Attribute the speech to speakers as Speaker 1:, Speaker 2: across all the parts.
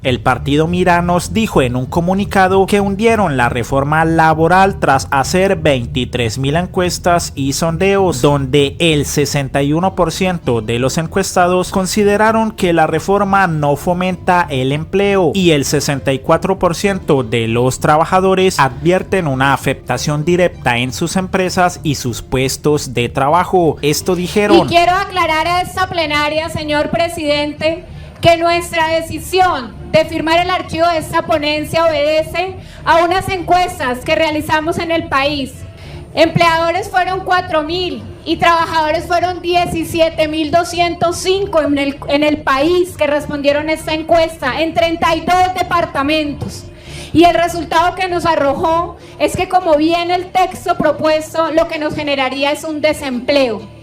Speaker 1: El partido Mira nos dijo en un comunicado que hundieron la reforma laboral tras hacer 23.000 encuestas y sondeos, donde el 61% de los encuestados consideraron que la reforma no fomenta el empleo y el 64% de los trabajadores advierten una afectación directa en sus empresas y sus puestos de trabajo. Esto dijeron.
Speaker 2: Y quiero aclarar a esta plenaria, señor presidente, que nuestra decisión de firmar el archivo de esta ponencia obedece a unas encuestas que realizamos en el país. Empleadores fueron 4.000 y trabajadores fueron 17.205 en el país que respondieron a esta encuesta en 32 departamentos. Y el resultado que nos arrojó es que, como viene el texto propuesto, lo que nos generaría es un desempleo.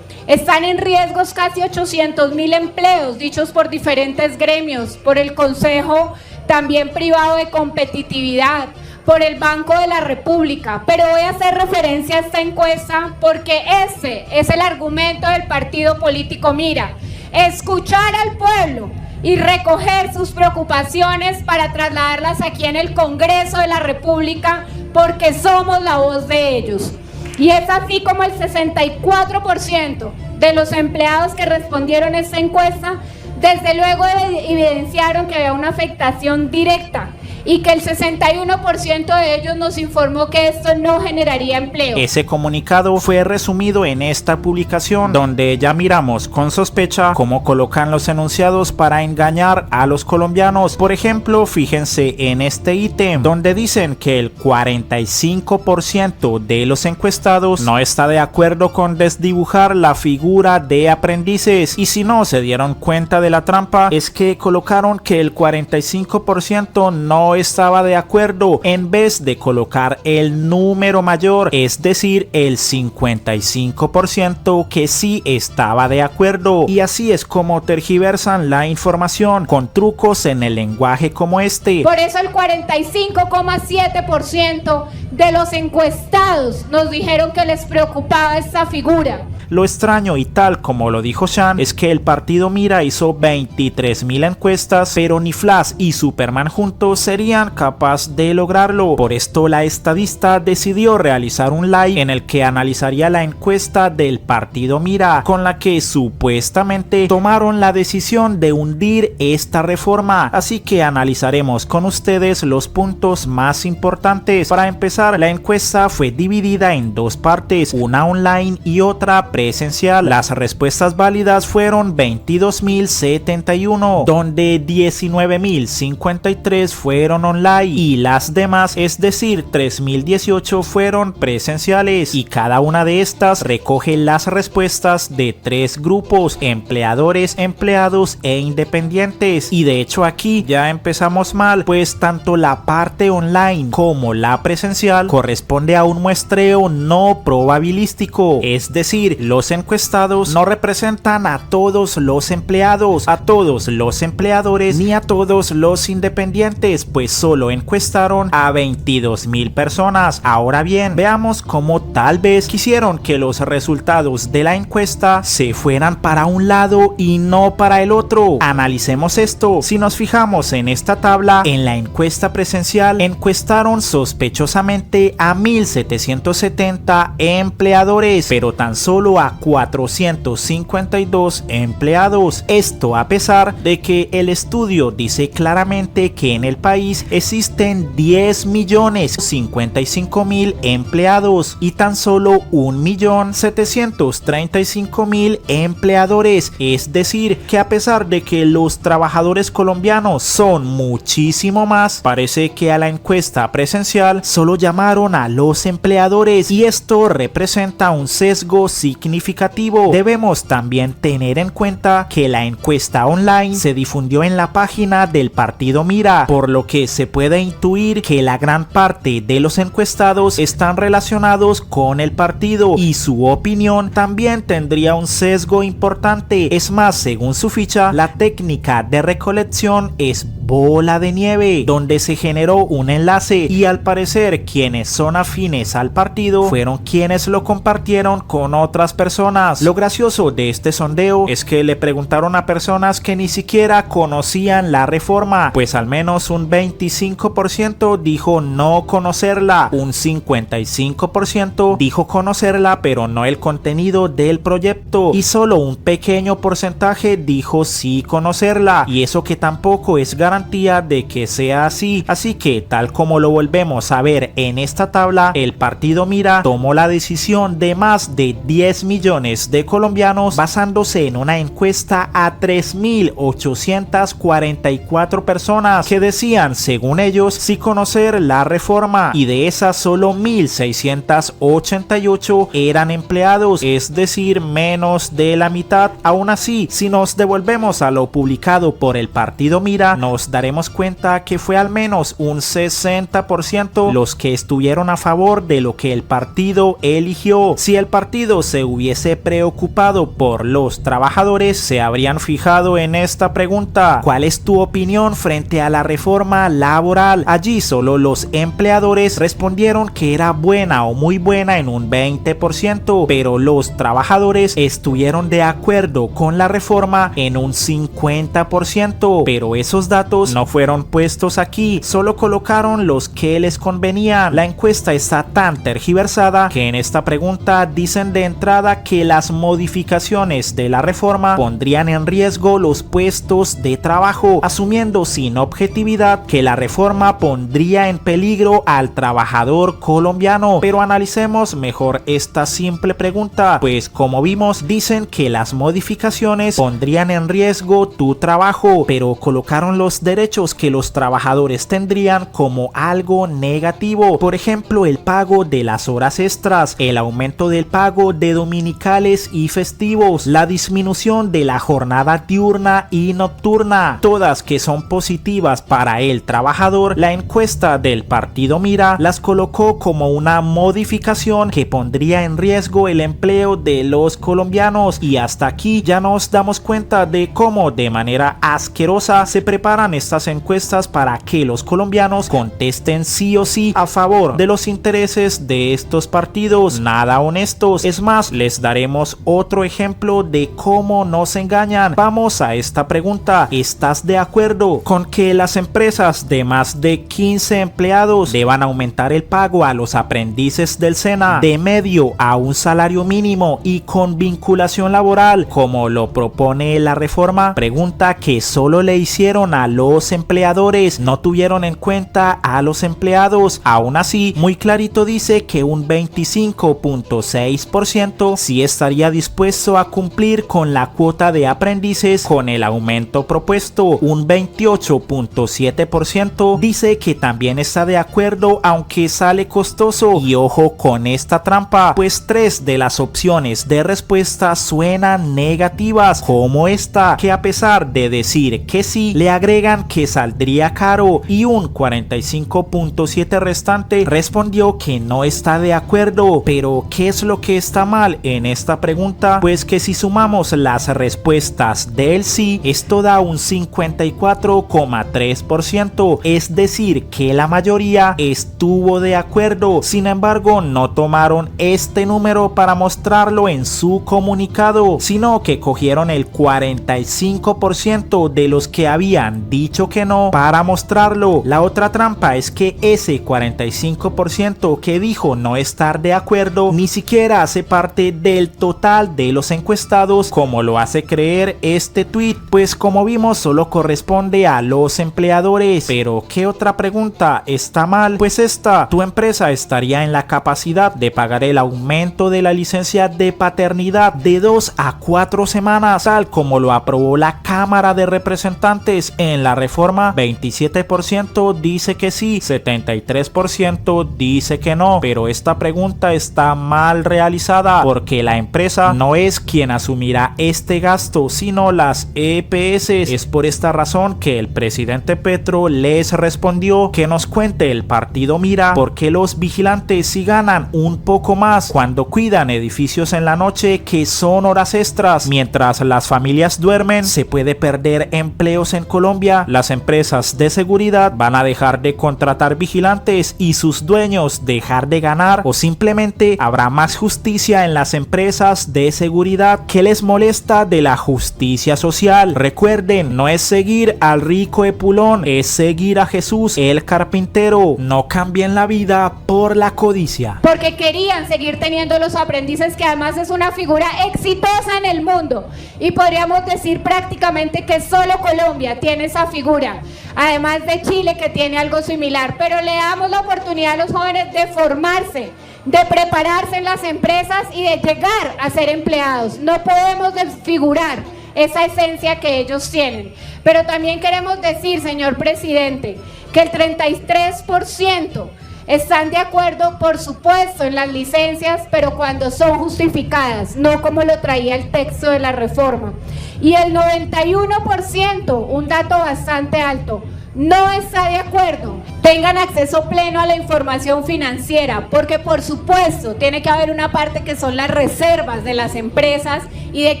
Speaker 2: Están en riesgos casi 800.000 empleos, dichos por diferentes gremios, por el Consejo también privado de competitividad, por el Banco de la República. Pero voy a hacer referencia a esta encuesta porque ese es el argumento del partido político Mira: escuchar al pueblo y recoger sus preocupaciones para trasladarlas aquí en el Congreso de la República, porque somos la voz de ellos. Y es así como el 64% de los empleados que respondieron a esta encuesta, desde luego evidenciaron que había una afectación directa, y que el 61% de ellos nos informó que esto no generaría empleo.
Speaker 1: Ese comunicado fue resumido en esta publicación, donde ya miramos con sospecha cómo colocan los enunciados para engañar a los colombianos. Por ejemplo, fíjense en este ítem, donde dicen que el 45% de los encuestados no está de acuerdo con desdibujar la figura de aprendices, y si no se dieron cuenta de la trampa, es que colocaron que el 45% no estaba de acuerdo en vez de colocar el número mayor, es decir, el 55% que sí estaba de acuerdo. Y así es como tergiversan la información con trucos en el lenguaje como este.
Speaker 2: Por eso el 45,7% de los encuestados nos dijeron que les preocupaba esta figura.
Speaker 1: Lo extraño, y tal como lo dijo Sean, es que el partido Mira hizo 23.000 encuestas, pero ni Flash y Superman juntos serían capaces de lograrlo. Por esto la estadista decidió realizar un live en el que analizaría la encuesta del partido Mira, con la que supuestamente tomaron la decisión de hundir esta reforma. Así que analizaremos con ustedes los puntos más importantes. Para empezar, la encuesta fue dividida en dos partes, una online y otra presencial. Las respuestas válidas fueron 22.071, donde 19.053 fueron online y las demás, es decir, 3.018 fueron presenciales, y cada una de estas recoge las respuestas de tres grupos: empleadores, empleados e independientes. Y de hecho aquí ya empezamos mal, pues tanto la parte online como la presencial corresponde a un muestreo no probabilístico, es decir, los encuestados no representan a todos los empleados, a todos los empleadores ni a todos los independientes, pues solo encuestaron a 22.000 personas. Ahora bien, veamos cómo tal vez quisieron que los resultados de la encuesta se fueran para un lado y no para el otro. Analicemos esto. Si nos fijamos en esta tabla, en la encuesta presencial encuestaron sospechosamente a 1.770 empleadores, pero tan solo a 452 empleados. Esto a pesar de que el estudio dice claramente que en el país existen 10.055.000 empleados y tan solo 1.735.000 empleadores. Es decir, que a pesar de que los trabajadores colombianos son muchísimo más, parece que a la encuesta presencial solo llamaron a los empleadores, y esto representa un sesgo significativo. Debemos también tener en cuenta que la encuesta online se difundió en la página del partido Mira, por lo que se puede intuir que la gran parte de los encuestados están relacionados con el partido y su opinión también tendría un sesgo importante. Es más, según su ficha, la técnica de recolección es bola de nieve, donde se generó un enlace y al parecer quienes son afines al partido fueron quienes lo compartieron con otras las personas. Lo gracioso de este sondeo es que le preguntaron a personas que ni siquiera conocían la reforma, pues al menos un 25% dijo no conocerla, un 55% dijo conocerla pero no el contenido del proyecto, y solo un pequeño porcentaje dijo sí conocerla, y eso que tampoco es garantía de que sea así. Así que, tal como lo volvemos a ver en esta tabla, el partido Mira tomó la decisión de más de 10 millones de colombianos basándose en una encuesta a 3.844 personas que decían, según ellos, sí conocer la reforma, y de esas solo 1.688 eran empleados, es decir, menos de la mitad. Aún así, si nos devolvemos a lo publicado por el partido Mira, nos daremos cuenta que fue al menos un 60% los que estuvieron a favor de lo que el partido eligió. Si el partido se hubiese preocupado por los trabajadores, se habrían fijado en esta pregunta: ¿cuál es tu opinión frente a la reforma laboral? Allí solo los empleadores respondieron que era buena o muy buena en un 20%, pero los trabajadores estuvieron de acuerdo con la reforma en un 50%, pero esos datos no fueron puestos aquí, solo colocaron los que les convenían. La encuesta está tan tergiversada que en esta pregunta dicen de entrada que las modificaciones de la reforma pondrían en riesgo los puestos de trabajo, asumiendo sin objetividad que la reforma pondría en peligro al trabajador colombiano. Pero analicemos mejor esta simple pregunta, pues como vimos, dicen que las modificaciones pondrían en riesgo tu trabajo, pero colocaron los derechos que los trabajadores tendrían como algo negativo. Por ejemplo, el pago de las horas extras, el aumento del pago de dominicales y festivos, la disminución de la jornada diurna y nocturna, todas que son positivas para el trabajador. La encuesta del partido Mira las colocó como una modificación que pondría en riesgo el empleo de los colombianos, y hasta aquí ya nos damos cuenta de cómo de manera asquerosa se preparan estas encuestas para que los colombianos contesten sí o sí a favor de los intereses de estos partidos nada honestos. Es más, les daremos otro ejemplo de cómo nos engañan. Vamos a esta pregunta: ¿estás de acuerdo con que las empresas de más de 15 empleados deban aumentar el pago a los aprendices del SENA de medio a un salario mínimo y con vinculación laboral, como lo propone la reforma? Pregunta que solo le hicieron a los empleadores, no tuvieron en cuenta a los empleados. Aún así, muy clarito dice que un 25.6% sí estaría dispuesto a cumplir con la cuota de aprendices con el aumento propuesto. Un 28.7% dice que también está de acuerdo aunque sale costoso. Y ojo con esta trampa, pues 3 de las opciones de respuesta suenan negativas, como esta, que a pesar de decir que sí, le agregan que saldría caro, y un 45.7% restante respondió que no está de acuerdo. Pero ¿qué es lo que está mal en esta pregunta? Pues que si sumamos las respuestas del sí, esto da un 54.3%, es decir, que la mayoría estuvo de acuerdo. Sin embargo, no tomaron este número para mostrarlo en su comunicado, sino que cogieron el 45% de los que habían dicho que no para mostrarlo. La otra trampa es que ese 45% que dijo no estar de acuerdo ni siquiera hace parte del total de los encuestados, como lo hace creer este tweet, pues como vimos solo corresponde a los empleadores. Pero ¿qué otra pregunta está mal? Pues esta: ¿tu empresa estaría en la capacidad de pagar el aumento de la licencia de paternidad de 2 a 4 semanas, tal como lo aprobó la Cámara de Representantes en la reforma? 27% dice que sí, 73% dice que no. Pero esta pregunta está mal realizada, porque la empresa no es quien asumirá este gasto, sino las EPS. Es por esta razón que el presidente Petro les respondió que nos cuente el partido Mira por qué los vigilantes sí ganan un poco más cuando cuidan edificios en la noche, que son horas extras. Mientras las familias duermen, se puede perder empleos en Colombia. Las empresas de seguridad van a dejar de contratar vigilantes y sus dueños dejar de ganar, o simplemente habrá más justicia en la las empresas de seguridad. ¿Qué les molesta de la justicia social? Recuerden, no es seguir al rico Epulón, es seguir a Jesús, el carpintero. No cambien la vida por la codicia.
Speaker 2: Porque querían seguir teniendo los aprendices, que además es una figura exitosa en el mundo. Y podríamos decir prácticamente que solo Colombia tiene esa figura, además de Chile, que tiene algo similar. Pero le damos la oportunidad a los jóvenes de formarse, de prepararse en las empresas y de llegar a ser empleados. No podemos desfigurar esa esencia que ellos tienen. Pero también queremos decir, señor presidente, que el 33% están de acuerdo, por supuesto, en las licencias, pero cuando son justificadas, no como lo traía el texto de la reforma. Y el 91%, un dato bastante alto, no está de acuerdo. Tengan acceso pleno a la información financiera, porque por supuesto tiene que haber una parte que son las reservas de las empresas y de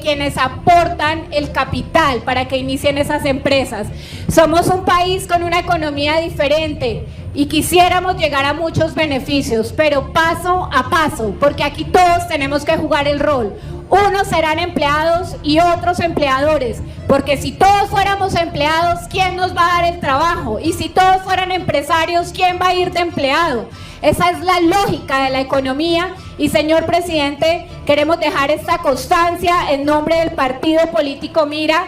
Speaker 2: quienes aportan el capital para que inicien esas empresas. Somos un país con una economía diferente y quisiéramos llegar a muchos beneficios, pero paso a paso, porque aquí todos tenemos que jugar el rol. Unos serán empleados y otros empleadores, porque si todos fuéramos empleados, ¿quién nos va a dar el trabajo? Y si todos fueran empresarios, ¿quién va a ir de empleado? Esa es la lógica de la economía. Y señor presidente, queremos dejar esta constancia en nombre del partido político Mira.